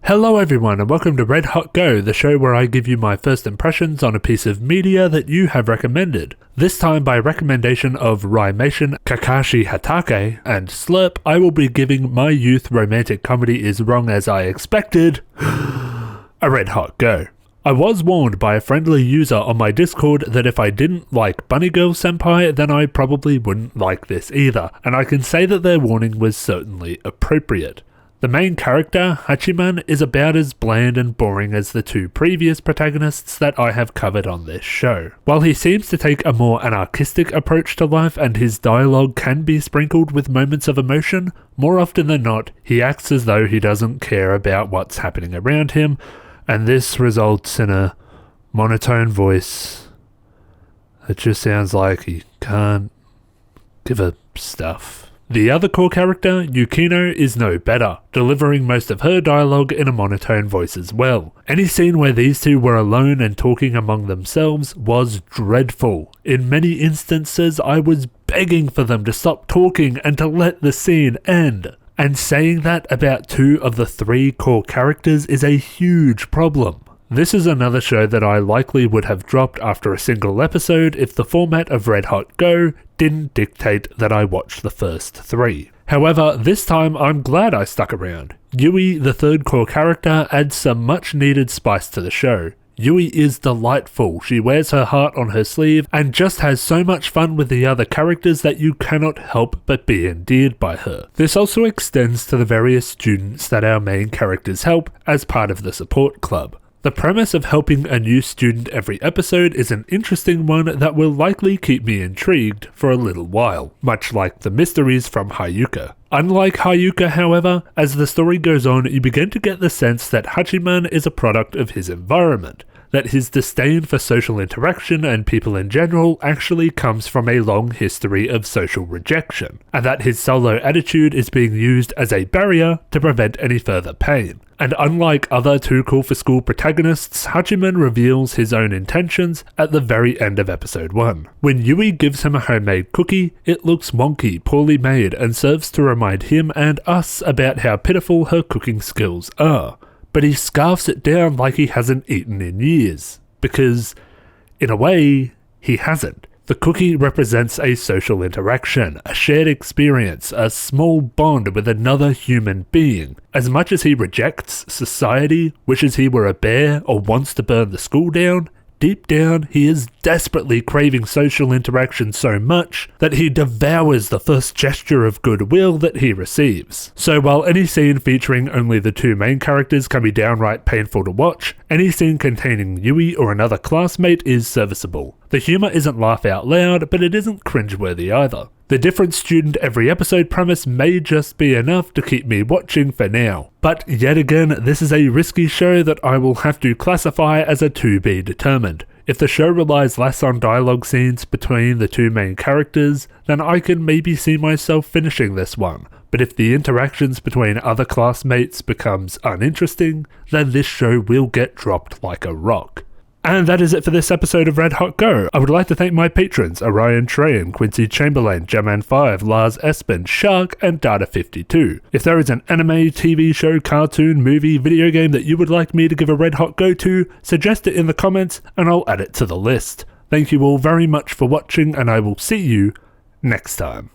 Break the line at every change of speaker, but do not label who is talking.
Hello everyone and welcome to Red Hot Go, the show where I give you my first impressions on a piece of media that you have recommended. This time by recommendation of Rymation, Kakashi Hatake, and Slurp, I will be giving My Youth Romantic Comedy Is Wrong As I Expected a Red Hot Go. I was warned by a friendly user on my Discord that if I didn't like Bunny Girl Senpai, then I probably wouldn't like this either, and I can say that their warning was certainly appropriate. The main character, Hachiman, is about as bland and boring as the two previous protagonists that I have covered on this show. While he seems to take a more anarchistic approach to life and his dialogue can be sprinkled with moments of emotion, more often than not, he acts as though he doesn't care about what's happening around him, and this results in a monotone voice that just sounds like he can't give a stuff. The other core character, Yukino, is no better, delivering most of her dialogue in a monotone voice as well. Any scene where these two were alone and talking among themselves was dreadful. In many instances, I was begging for them to stop talking and to let the scene end. And saying that about two of the three core characters is a huge problem. This is another show that I likely would have dropped after a single episode if the format of Red Hot Go didn't dictate that I watch the first three. However, this time I'm glad I stuck around. Yui, the third core character, adds some much needed spice to the show. Yui is delightful, she wears her heart on her sleeve and just has so much fun with the other characters that you cannot help but be endeared by her. This also extends to the various students that our main characters help as part of the support club. The premise of helping a new student every episode is an interesting one that will likely keep me intrigued for a little while, much like the mysteries from Hayuka. Unlike Hayuka, however, as the story goes on, you begin to get the sense that Hachiman is a product of his environment, that his disdain for social interaction and people in general actually comes from a long history of social rejection, and that his solo attitude is being used as a barrier to prevent any further pain. And unlike other Too Cool for School protagonists, Hachiman reveals his own intentions at the very end of episode 1. When Yui gives him a homemade cookie, it looks wonky, poorly made, and serves to remind him and us about how pitiful her cooking skills are. But he scarfs it down like he hasn't eaten in years. Because, in a way, he hasn't. The cookie represents a social interaction, a shared experience, a small bond with another human being. As much as he rejects society, wishes he were a bear, or wants to burn the school down, deep down, he is desperately craving social interaction so much that he devours the first gesture of goodwill that he receives. So while any scene featuring only the two main characters can be downright painful to watch, any scene containing Yui or another classmate is serviceable. The humour isn't laugh out loud, but it isn't cringeworthy either. The different student every episode premise may just be enough to keep me watching for now. But yet again, this is a risky show that I will have to classify as a to be determined. If the show relies less on dialogue scenes between the two main characters, then I can maybe see myself finishing this one. But if the interactions between other classmates becomes uninteresting, then this show will get dropped like a rock. And that is it for this episode of Red Hot Go. I would like to thank my patrons, Orion Trayan, Quincy Chamberlain, Jaman5, Lars Espen, Shark, and Data52. If there is an anime, TV show, cartoon, movie, video game that you would like me to give a Red Hot Go to, suggest it in the comments and I'll add it to the list. Thank you all very much for watching and I will see you next time.